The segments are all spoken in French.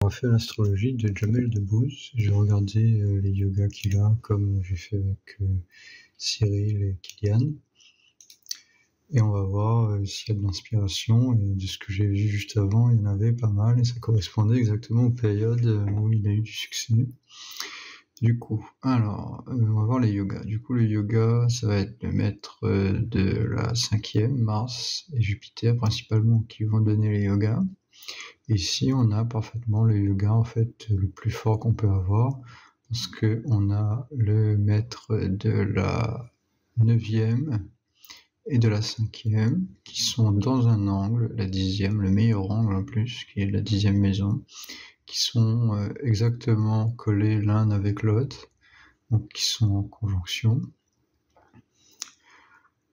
On a fait l'astrologie de Jamel Debbouze. J'ai regardé les yogas qu'il a, comme j'ai fait avec Cyril et Kylian. Et on va voir s'il y a de l'inspiration. Et de ce que j'ai vu juste avant, il y en avait pas mal. Et ça correspondait exactement aux périodes où il a eu du succès. Du coup, alors, on va voir les yogas. Du coup, le yoga, ça va être le maître de la 5e, Mars et Jupiter principalement, qui vont donner les yogas. Ici, on a parfaitement le yoga en fait le plus fort qu'on peut avoir, parce que on a le maître de la 9e et de la 5e qui sont dans un angle, la 10e, le meilleur angle en plus, qui est la 10e maison, qui sont exactement collés l'un avec l'autre, donc qui sont en conjonction.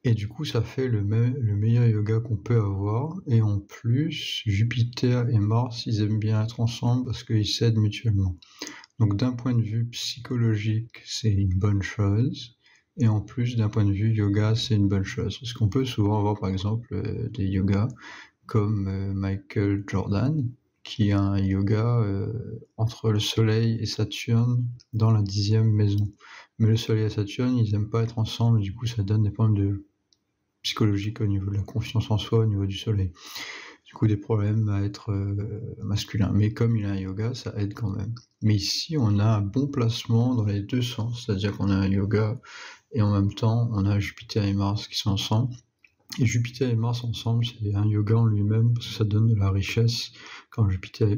Et du coup, ça fait le meilleur yoga qu'on peut avoir. Et en plus, Jupiter et Mars, ils aiment bien être ensemble parce qu'ils s'aident mutuellement. Donc d'un point de vue psychologique, c'est une bonne chose. Et en plus, d'un point de vue yoga, c'est une bonne chose. Parce qu'on peut souvent avoir, par exemple, des yogas comme Michael Jordan, qui a un yoga entre le Soleil et Saturne dans la 10e maison. Mais le Soleil et Saturne, ils n'aiment pas être ensemble, du coup ça donne des problèmes psychologiques au niveau de la confiance en soi, au niveau du Soleil. Du coup des problèmes à être masculin. Mais comme il a un yoga, ça aide quand même. Mais ici, on a un bon placement dans les deux sens, c'est-à-dire qu'on a un yoga et en même temps, on a Jupiter et Mars qui sont ensemble. Et Jupiter et Mars ensemble, c'est un yoga en lui-même, parce que ça donne de la richesse quand Jupiter et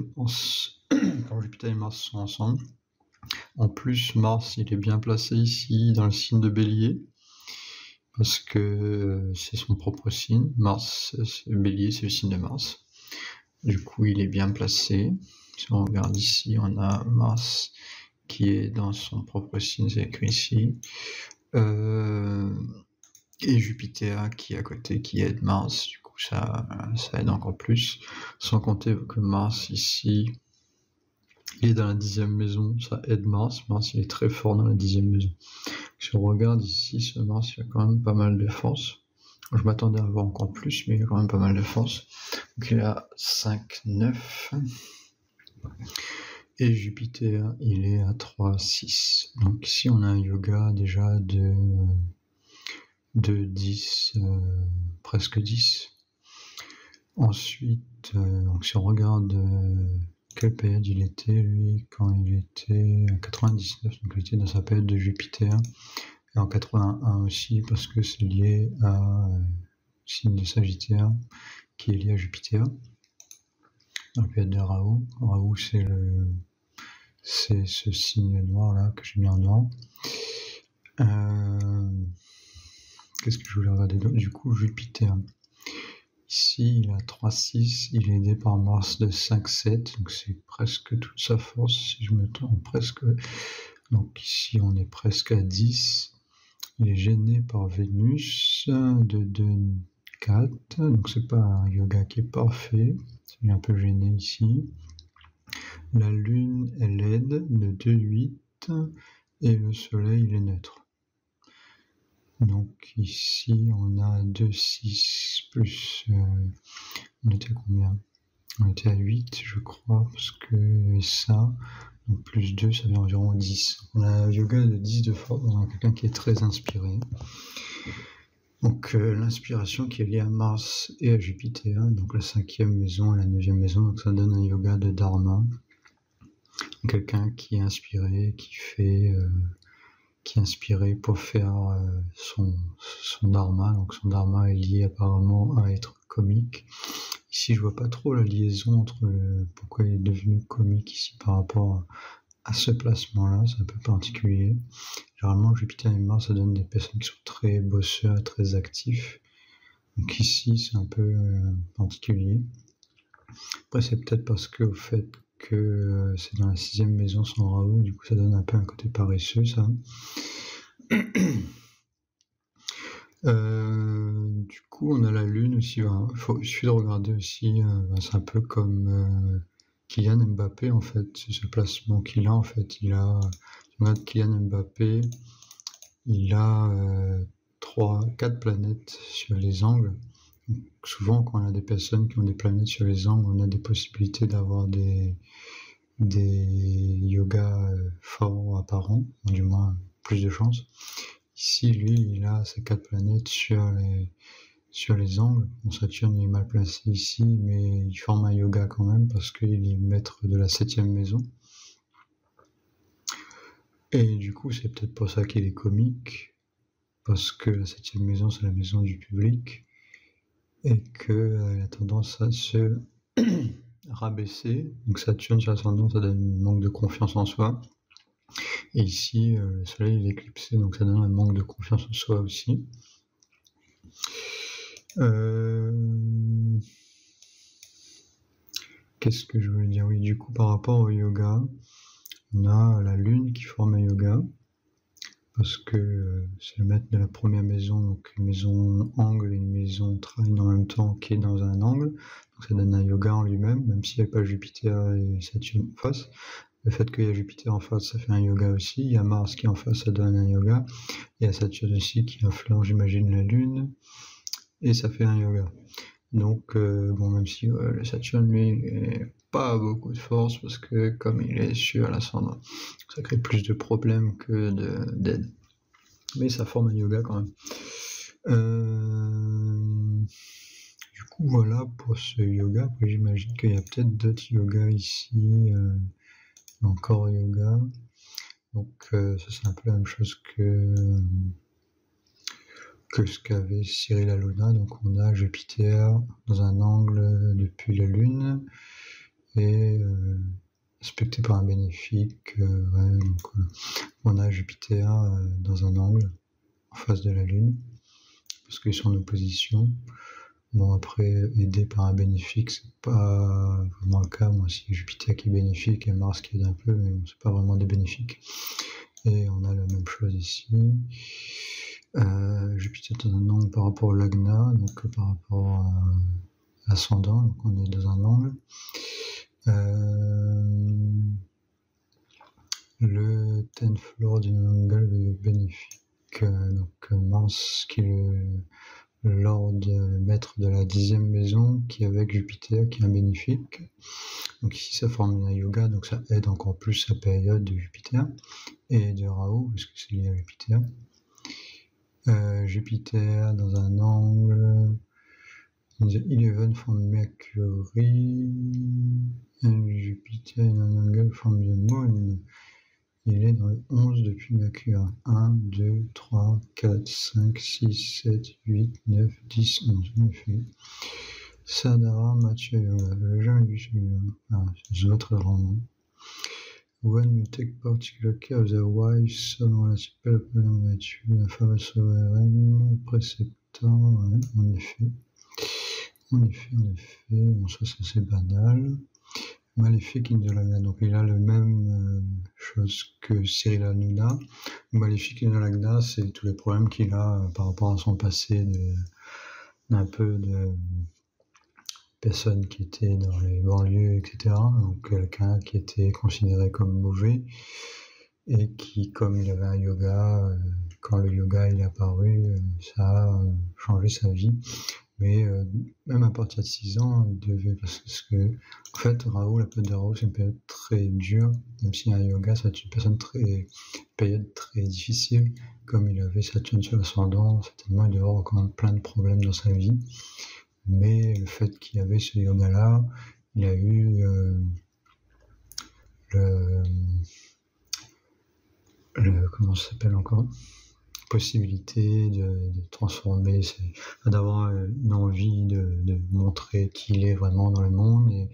Mars sont ensemble. En plus, Mars, il est bien placé ici, dans le signe de Bélier, parce que c'est son propre signe. Mars, Bélier, c'est le signe de Mars. Du coup, il est bien placé. Si on regarde ici, on a Mars qui est dans son propre signe, c'est écrit ici. Et Jupiter qui est à côté, qui aide Mars, du coup ça aide encore plus, sans compter que Mars ici, il est dans la 10e maison, ça aide Mars, il est très fort dans la 10e maison. Si on regarde ici, ce Mars, il a quand même pas mal de force, je m'attendais à avoir encore plus, mais il a quand même pas mal de force, donc il a 5, 9, et Jupiter, il est à 3, 6, donc ici on a un yoga déjà de 10, presque 10. Ensuite, donc si on regarde quelle période il était, lui, quand il était à 99, donc il était dans sa période de Jupiter, et en 81 aussi, parce que c'est lié à signe de Sagittaire, qui est lié à Jupiter. Dans la période de Rahu. Rahu, c'est ce signe noir là, que j'ai mis en noir. Qu'est-ce que je voulais regarder d'autre ? Du coup, Jupiter. Ici, il a 3,6, il est aidé par Mars de 5,7, donc c'est presque toute sa force, si je me trompe, presque. Donc ici, on est presque à 10. Il est gêné par Vénus de 2,4, donc c'est pas un yoga qui est parfait, il est un peu gêné ici. La Lune, elle aide de 2,8, et le Soleil, il est neutre. Donc ici, on a 2,6 plus... on était à combien ? On était à 8, je crois, parce que ça, donc plus 2, ça fait environ 10. On a un yoga de 10 de force, on a quelqu'un qui est très inspiré. Donc l'inspiration qui est liée à Mars et à Jupiter, donc la 5e maison et la 9e maison, donc ça donne un yoga de Dharma. Quelqu'un qui est inspiré, qui est inspiré pour faire son dharma. Donc son dharma est lié apparemment à être comique. Ici, je vois pas trop la liaison entre pourquoi il est devenu comique ici par rapport à ce placement-là. C'est un peu particulier. Généralement, Jupiter et Mars, ça donne des personnes qui sont très bosseurs et très actifs. Donc ici, c'est un peu particulier. Après, c'est peut-être parce que au fait que c'est dans la 6e maison sans Rahu, du coup ça donne un peu un côté paresseux, ça. Du coup, on a la Lune aussi. Il suffit de regarder aussi. C'est un peu comme Kylian Mbappé, en fait. C'est ce placement qu'il a, en fait. Regarde Kylian Mbappé, il a 4 planètes sur les angles. Donc, souvent, quand on a des personnes qui ont des planètes sur les angles, on a des possibilités d'avoir des des yogas forts apparents, du moins plus de chance. Ici, lui, il a ses 4 planètes sur les angles. Bon, Saturne est mal placé ici, mais il forme un yoga quand même parce qu'il est maître de la 7e maison. Et du coup, c'est peut-être pour ça qu'il est comique, parce que la 7e maison, c'est la maison du public, et qu'il a tendance à se rabaisser. Donc Saturne sur l'ascendant, ça donne un manque de confiance en soi. Et ici, le soleil il est éclipsé, donc ça donne un manque de confiance en soi aussi. Qu'est-ce que je voulais dire? Oui, du coup, par rapport au yoga, on a la lune qui forme un yoga, parce que c'est le maître de la première maison, donc une maison angle et une maison trine en même temps qui est dans un angle. Donc ça donne un yoga en lui-même, même s'il n'y a pas Jupiter et Saturne en face. Le fait qu'il y a Jupiter en face, ça fait un yoga aussi. Il y a Mars qui est en face, ça donne un yoga. Il y a Saturne aussi qui influence, j'imagine, la Lune. Et ça fait un yoga. Donc, bon, même si le Saturne, lui, n'a pas beaucoup de force, parce que comme il est sur l'ascendant, ça crée plus de problèmes que d'aide. Mais ça forme un yoga quand même. Du coup, voilà pour ce yoga. Après, j'imagine qu'il y a peut-être d'autres yogas ici. Encore yoga. Donc, ça, c'est un peu la même chose que ce qu'avait Cyril Hanouna. Donc, on a Jupiter dans un angle depuis la Lune et aspecté par un bénéfique. Donc, on a Jupiter dans un angle en face de la Lune parce qu'ils sont en opposition. Bon, après, aidé par un bénéfique, c'est pas vraiment le cas. Moi, c'est Jupiter qui est bénéfique et Mars qui aide un peu, mais bon, c'est pas vraiment des bénéfiques. Et on a la même chose ici. Jupiter dans un angle par rapport au Lagna, donc par rapport à l'ascendant, donc on est dans un angle. Le 10th floor d'un angle bénéfique, donc Mars qui est le maître de la 10e maison qui est avec Jupiter qui est un bénéfique. Donc ici ça forme un yoga, donc ça aide encore plus sa période de Jupiter et de Rahu parce que c'est lié à Jupiter. Jupiter dans un angle in the 11 from Mercury and Jupiter in an angle from the Moon. Il est dans le 11 depuis Mercure. 1, 2, 3, 4, 5, 6, 7, 8, 9, 10, 11. En effet. Sadhara Matcha Yoga. Je n'ai jamais vu celui-là. Ah, c'est notre roman. When you take particular care of the wise son relative vertu, la femme souveraine, préceptant, ouais, en effet. Bon, ça c'est banal. Maléfique in the Lagna, donc il a le même chose que Cyril Hanouna. Maléfique in the Lagna, c'est tous les problèmes qu'il a par rapport à son passé d'un peu de personnes qui étaient dans les banlieues, etc. Donc quelqu'un qui était considéré comme mauvais et qui, comme il avait un yoga, quand le yoga il est apparu, ça a changé sa vie. Mais même à partir de 6 ans, il devait, parce que en fait, Rahu, la période de Rahu, c'est une période très dure, même si un yoga, ça va être une période très difficile, comme il avait Saturne sur l'ascendant, certainement il devait avoir quand même plein de problèmes dans sa vie. Mais le fait qu'il y avait ce yoga-là, il a eu comment ça s'appelle encore, possibilité de transformer, d'avoir une envie de montrer qui il est vraiment dans le monde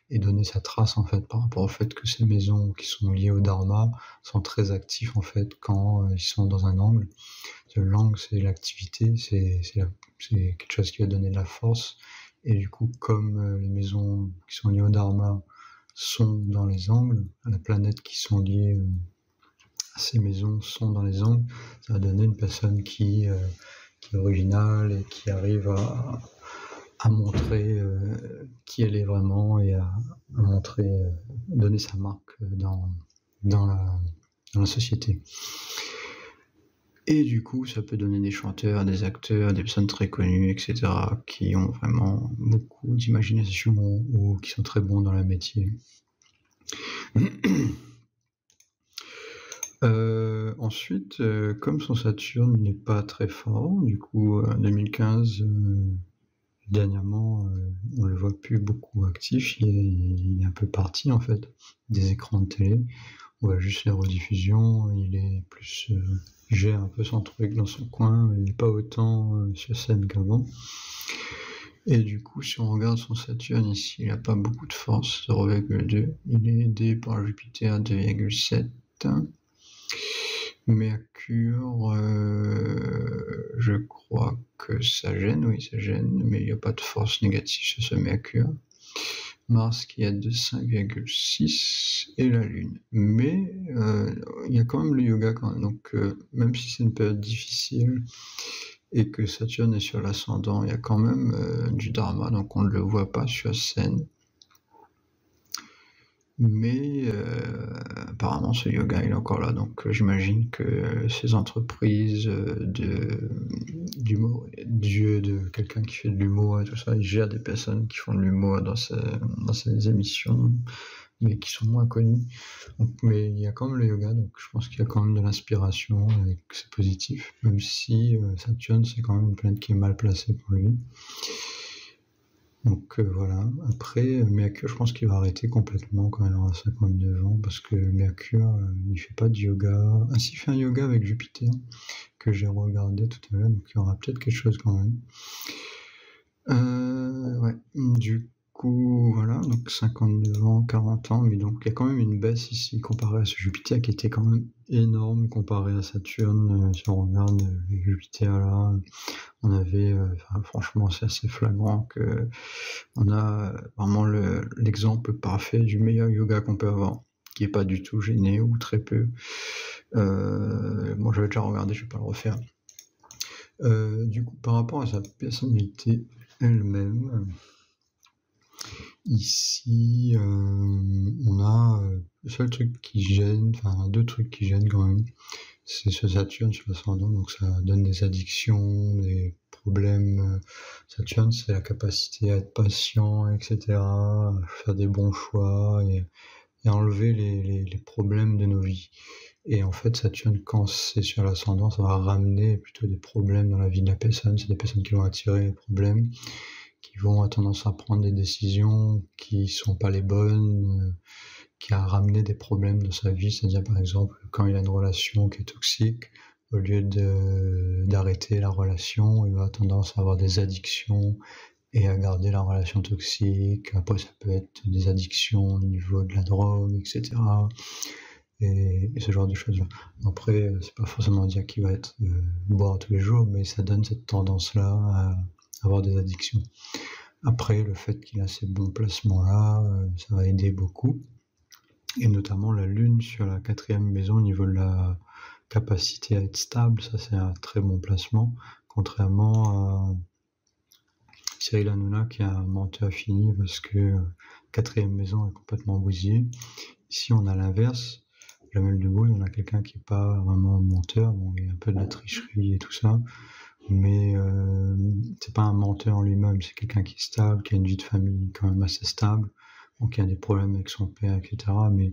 et donner sa trace en fait par rapport au fait que ces maisons qui sont liées au Dharma sont très actifs en fait quand ils sont dans un angle. L'angle c'est l'activité, c'est quelque chose qui va donner de la force et du coup comme les maisons qui sont liées au Dharma sont dans les angles, les planètes qui sont liées ces maisons sont dans les angles, ça va donner une personne qui est originale et qui arrive à montrer qui elle est vraiment et à montrer, donner sa marque dans la société. Et du coup, ça peut donner des chanteurs, des acteurs, des personnes très connues, etc., qui ont vraiment beaucoup d'imagination ou qui sont très bons dans leur métier. Ensuite, comme son Saturne n'est pas très fort, du coup, 2015, dernièrement, on le voit plus beaucoup actif. Il est un peu parti en fait des écrans de télé. On voit juste les rediffusions. Il est plus, il gère un peu son truc dans son coin. Il n'est pas autant sur scène qu'avant. Et du coup, si on regarde son Saturne ici, il n'a pas beaucoup de force, 0,2. Il est aidé par Jupiter 2,7. Mercure, je crois que ça gêne, oui, ça gêne, mais il n'y a pas de force négative sur ce Mercure. Mars qui est de 5,6 et la Lune. Mais il y a quand même le yoga quand même, donc même si c'est une période difficile et que Saturne est sur l'ascendant, il y a quand même du dharma, donc on ne le voit pas sur scène. Mais apparemment ce yoga il est encore là, donc j'imagine que ces entreprises de quelqu'un qui fait de l'humour et tout ça, il gère des personnes qui font de l'humour dans ces émissions, mais qui sont moins connues. Donc, mais il y a quand même le yoga, donc je pense qu'il y a quand même de l'inspiration et que c'est positif, même si Saturne c'est quand même une planète qui est mal placée pour lui. Donc voilà, après Mercure, je pense qu'il va arrêter complètement quand il aura 59 ans, parce que Mercure, il fait pas de yoga. Ah si, il fait un yoga avec Jupiter, que j'ai regardé tout à l'heure, donc il y aura peut-être quelque chose quand même. Ouais, du coup, voilà, donc 59 ans, 40 ans, mais donc il y a quand même une baisse ici comparé à ce Jupiter qui était quand même énorme comparé à Saturne. Si on regarde Jupiter là, on avait, franchement, c'est assez flagrant que on a vraiment l'exemple parfait du meilleur yoga qu'on peut avoir, qui est pas du tout gêné ou très peu. Bon, j'avais déjà regardé, je vais pas le refaire. Du coup, par rapport à sa personnalité elle-même, ici, on a le seul truc qui gêne, enfin deux trucs qui gênent quand même, c'est ce Saturne sur l'ascendant, donc ça donne des addictions, des problèmes. Saturne, c'est la capacité à être patient, etc., à faire des bons choix et enlever les problèmes de nos vies. Et en fait, Saturne, quand c'est sur l'ascendant, ça va ramener plutôt des problèmes dans la vie de la personne. C'est des personnes qui vont attirer les problèmes, qui vont avoir tendance à prendre des décisions qui sont pas les bonnes, qui a ramené des problèmes dans sa vie, c'est-à-dire par exemple quand il a une relation qui est toxique, au lieu d'arrêter la relation, il va avoir tendance à avoir des addictions et à garder la relation toxique. Après ça peut être des addictions au niveau de la drogue, etc. Et ce genre de choses-là. Après, c'est pas forcément dire qu'il va être boire tous les jours, mais ça donne cette tendance-là à avoir des addictions. Après, le fait qu'il a ces bons placements-là, ça va aider beaucoup. Et notamment la Lune sur la 4e maison au niveau de la capacité à être stable, ça c'est un très bon placement, contrairement à Cyril Hanouna qui a un menteur fini parce que 4e maison est complètement bousillée. Ici on a l'inverse, Jamel Debbouze, on a quelqu'un qui n'est pas vraiment menteur, bon, il y a un peu de la tricherie et tout ça, mais c'est pas un menteur en lui-même, c'est quelqu'un qui est stable, qui a une vie de famille quand même assez stable. Donc il y a des problèmes avec son père, etc. Mais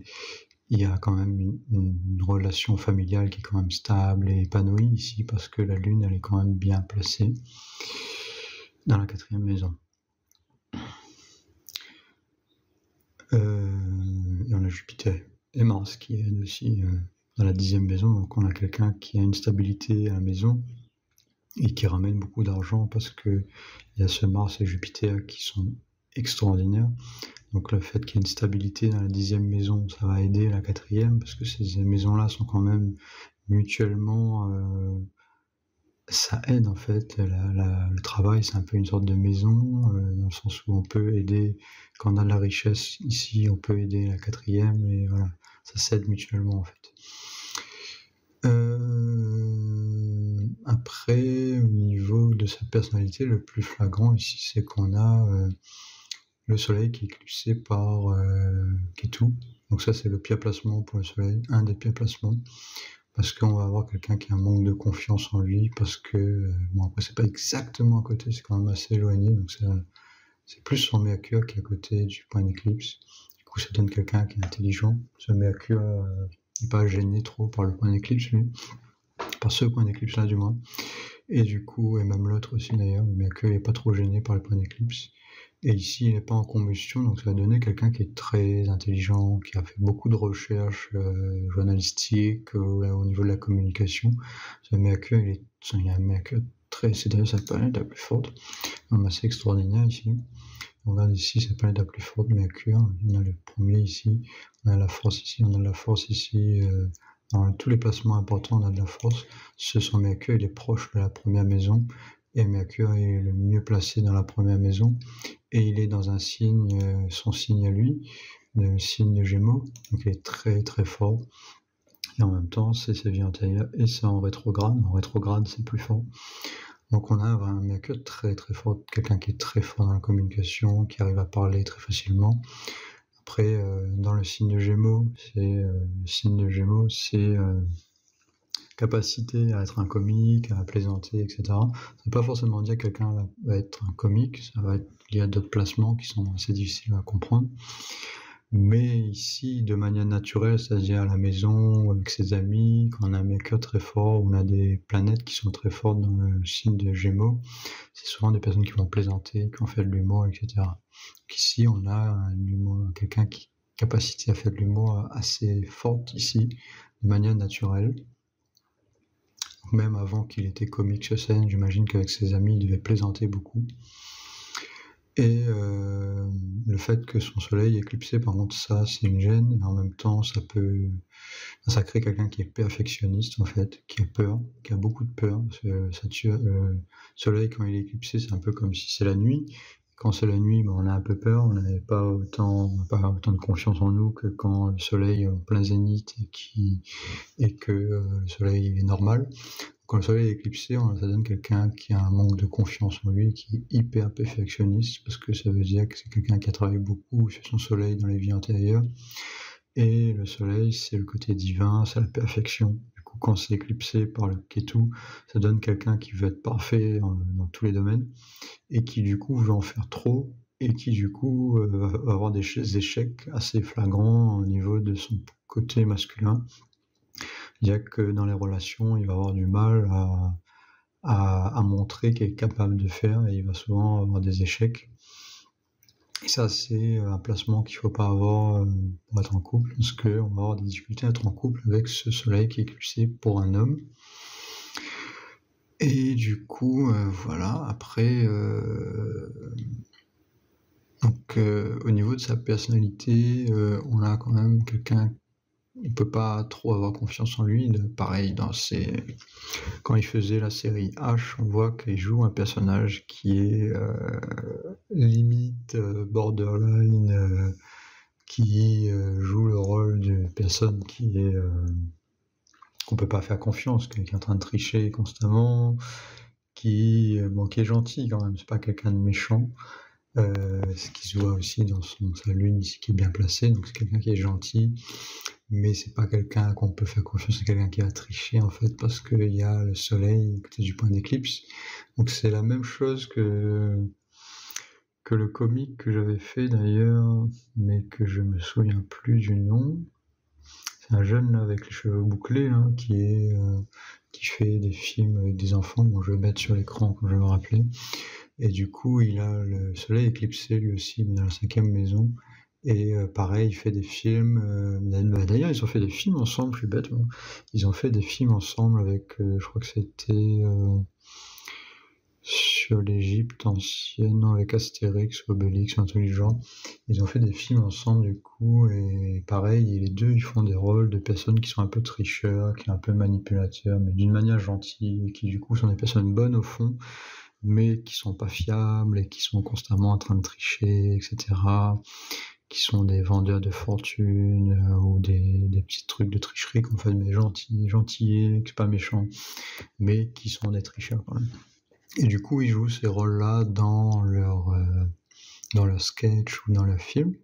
il y a quand même une relation familiale qui est quand même stable et épanouie ici, parce que la Lune, elle est quand même bien placée dans la 4e maison. Et on a Jupiter et Mars qui est aussi dans la 10e maison. Donc on a quelqu'un qui a une stabilité à la maison et qui ramène beaucoup d'argent, parce que il y a ce Mars et Jupiter qui sont extraordinaires. Donc le fait qu'il y ait une stabilité dans la 10e maison, ça va aider la 4e, parce que ces maisons-là sont quand même mutuellement... ça aide en fait. Le travail, c'est un peu une sorte de maison, dans le sens où on peut aider, quand on a de la richesse ici, on peut aider la 4e, et voilà, ça s'aide mutuellement en fait. Après, au niveau de sa personnalité, le plus flagrant ici, c'est qu'on a le soleil qui est éclipsé par Ketu. Donc ça c'est le pire placement pour le soleil, un des pires placements, parce qu'on va avoir quelqu'un qui a un manque de confiance en lui, parce que, bon après c'est pas exactement à côté, c'est quand même assez éloigné, donc c'est plus son Mercure qui est à côté du point d'éclipse. Du coup, ça donne quelqu'un qui est intelligent. Ce Mercure n'est pas gêné trop par le point d'éclipse, lui. Par ce point d'éclipse-là, du moins. Et du coup, et même l'autre aussi d'ailleurs, le Mercure n'est pas trop gêné par le point d'éclipse. Et ici, il n'est pas en combustion, donc ça va donner quelqu'un qui est très intelligent, qui a fait beaucoup de recherches journalistiques au niveau de la communication. Ce Mercure, il y a un Mercure c'est d'ailleurs sa planète la plus forte, assez extraordinaire ici. On regarde ici sa planète la plus forte, Mercure. On a le premier ici, on a la force ici, on a la force ici. Dans tous les placements importants, on a de la force. Son Mercure, il est proche de la première maison, et Mercure est le mieux placé dans la première maison, et il est dans un signe, son signe à lui, le signe de Gémeaux, donc il est très très fort. Et en même temps, c'est sa vie antérieure, et c'est en rétrograde. En rétrograde, c'est plus fort. Donc on a un Mercure très très fort, quelqu'un qui est très fort dans la communication, qui arrive à parler très facilement. Après, dans le signe de Gémeaux, c'est capacité à être un comique, à plaisanter, etc. Ça ne veut pas forcément dire que quelqu'un va être un comique, ça va être lié à d'autres placements qui sont assez difficiles à comprendre. Mais ici, de manière naturelle, c'est-à-dire à la maison, avec ses amis, quand on a un Mercure très fort, on a des planètes qui sont très fortes dans le signe de Gémeaux, c'est souvent des personnes qui vont plaisanter, qui vont faire de l'humour, etc. Donc ici, on a quelqu'un qui a capacité à faire de l'humour assez forte ici, de manière naturelle. Donc même avant qu'il était comique sur scène, j'imagine qu'avec ses amis, il devait plaisanter beaucoup. Et le fait que son soleil est éclipsé, par contre, ça, c'est une gêne. Et en même temps, ça crée quelqu'un qui est perfectionniste, en fait, qui a peur, qui a beaucoup de peur. Parce que le soleil, quand il est éclipsé, c'est un peu comme si c'est la nuit. Quand c'est la nuit, on a un peu peur, on n'a pas autant de confiance en nous que quand le soleil est en plein zénith et que le soleil est normal. Quand le soleil est éclipsé, ça donne quelqu'un qui a un manque de confiance en lui, qui est hyper perfectionniste, parce que ça veut dire que c'est quelqu'un qui a travaillé beaucoup sur son soleil dans les vies antérieures. Et le soleil, c'est le côté divin, c'est la perfection. Du coup, quand c'est éclipsé par le Ketu, ça donne quelqu'un qui veut être parfait dans tous les domaines, et qui du coup veut en faire trop, et qui du coup va avoir des échecs assez flagrants au niveau de son côté masculin. Il y a que dans les relations, il va avoir du mal à montrer qu'il est capable de faire, et il va souvent avoir des échecs. Et ça, c'est un placement qu'il ne faut pas avoir pour être en couple, parce qu'on va avoir des difficultés à être en couple avec ce soleil qui est éclipsé pour un homme. Et du coup, voilà, après, donc au niveau de sa personnalité, on a quand même quelqu'un. Il ne peut pas trop avoir confiance en lui. Pareil, quand il faisait la série H, on voit qu'il joue un personnage qui est limite borderline, qui joue le rôle d'une personne qu'on peut pas faire confiance, qui est en train de tricher constamment, qui est gentil quand même, c'est pas quelqu'un de méchant. Ce qui se voit aussi dans sa lune ici qui est bien placée, donc c'est quelqu'un qui est gentil, mais c'est pas quelqu'un qu'on peut faire confiance, c'est quelqu'un qui va tricher en fait, parce qu'il y a le soleil à côté du point d'éclipse. Donc c'est la même chose que le comique que j'avais fait d'ailleurs, mais que je me souviens plus du nom. C'est un jeune là, avec les cheveux bouclés là, qui fait des films avec des enfants. Bon, je vais mettre sur l'écran quand je vais me rappeler. Et du coup, il a le soleil éclicé lui aussi, mais dans la 5e maison. Et pareil, il fait des films. D'ailleurs, ils ont fait des films ensemble, je suis bête. Bon. Ils ont fait des films ensemble avec, je crois que c'était sur l'Égypte ancienne, non, avec Astérix, Obélix, un truc du genre. Ils ont fait des films ensemble du coup, et pareil, les deux, ils font des rôles de personnes qui sont un peu tricheurs, qui sont un peu manipulateurs, mais d'une manière gentille, et qui du coup sont des personnes bonnes au fond, mais qui sont pas fiables et qui sont constamment en train de tricher, etc., qui sont des vendeurs de fortune ou des petits trucs de tricherie qu'on fait, mais gentillés, c'est pas méchant, mais qui sont des tricheurs quand même. Et du coup, ils jouent ces rôles-là dans leur sketch ou dans leur film.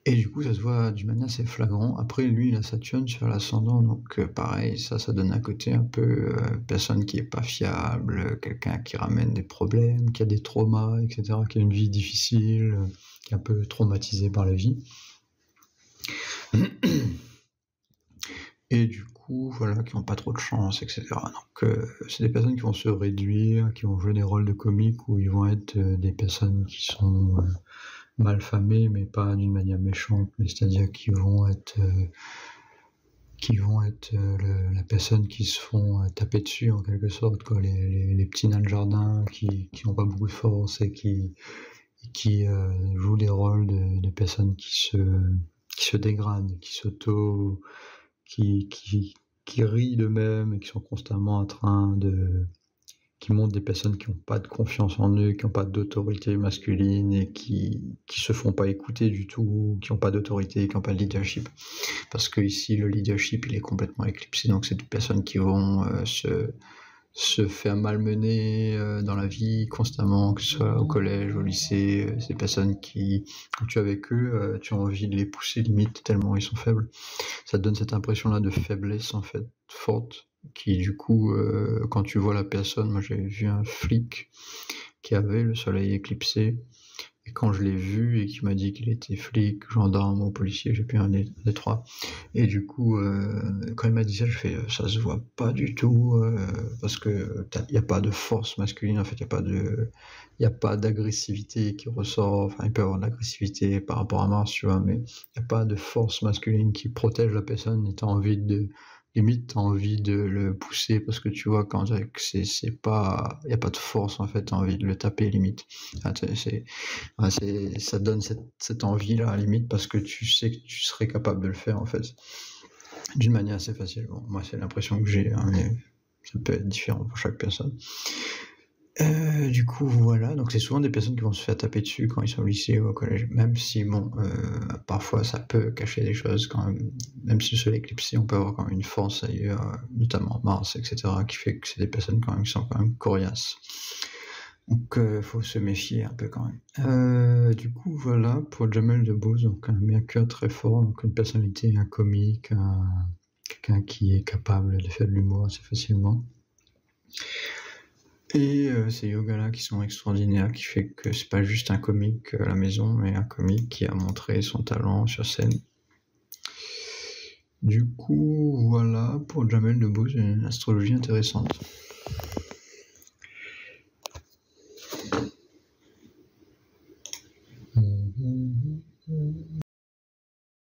Et du coup, ça se voit d'une manière assez flagrant. Après, lui, il a Saturne sur l'ascendant, donc pareil, ça donne un côté un peu personne qui est pas fiable, quelqu'un qui ramène des problèmes, qui a des traumas, etc., qui a une vie difficile, qui est un peu traumatisé par la vie. Et du coup, voilà, qui n'ont pas trop de chance, etc. Donc, c'est des personnes qui vont se réduire, qui vont jouer des rôles de comiques, où ils vont être des personnes qui sont mal famées, mais pas d'une manière méchante, mais c'est-à-dire qui vont être la personne qui se font taper dessus, en quelque sorte, quoi, les petits nains de jardin qui n'ont pas beaucoup de force et qui jouent des rôles de personnes qui se dégradent, qui rient d'eux-mêmes et qui sont constamment en train qui montrent des personnes qui n'ont pas de confiance en eux, qui n'ont pas d'autorité masculine et qui se font pas écouter du tout, qui n'ont pas d'autorité, qui n'ont pas de leadership. Parce que ici, le leadership, il est complètement éclipsé, donc c'est des personnes qui vont se faire malmener dans la vie constamment, que ce soit au collège, au lycée. C'est des personnes qui, quand tu es avec eux, tu as envie de les pousser limite tellement ils sont faibles. Ça te donne cette impression-là de faiblesse en fait forte, qui du coup, quand tu vois la personne, moi j'avais vu un flic qui avait le soleil éclipsé, et quand je l'ai vu et qu'il m'a dit qu'il était flic, gendarme ou policier, j'ai plus un des trois, et du coup, quand il m'a dit ça, je fais ça se voit pas du tout, parce que il n'y a pas de force masculine, en fait, il n'y a pas d'agressivité qui ressort. Enfin, il peut y avoir de l'agressivité par rapport à Mars, tu vois, mais il n'y a pas de force masculine qui protège la personne, et limite, t'as envie de le pousser parce que tu vois, quand c'est pas, il n'y a pas de force, en fait, t'as envie de le taper, limite. Ah, ça donne cette envie-là, à la limite, parce que tu sais que tu serais capable de le faire, en fait, d'une manière assez facile. Bon, moi, c'est l'impression que j'ai, hein, mais ça peut être différent pour chaque personne. Du coup, voilà, donc c'est souvent des personnes qui vont se faire taper dessus quand ils sont au lycée ou au collège, même si, bon, parfois ça peut cacher des choses quand même si le soleil est éclipsé, on peut avoir quand même une force ailleurs, notamment Mars, etc., qui fait que c'est des personnes quand même qui sont quand même coriaces. Donc, faut se méfier un peu quand même. Du coup, voilà, pour Jamel Debbouze, donc un Mercure très fort, donc une personnalité, un comique, quelqu'un qui est capable de faire de l'humour assez facilement. Et ces yogas-là qui sont extraordinaires, qui fait que c'est pas juste un comique à la maison, mais un comique qui a montré son talent sur scène. Du coup, voilà, pour Jamel Debbouze, une astrologie intéressante.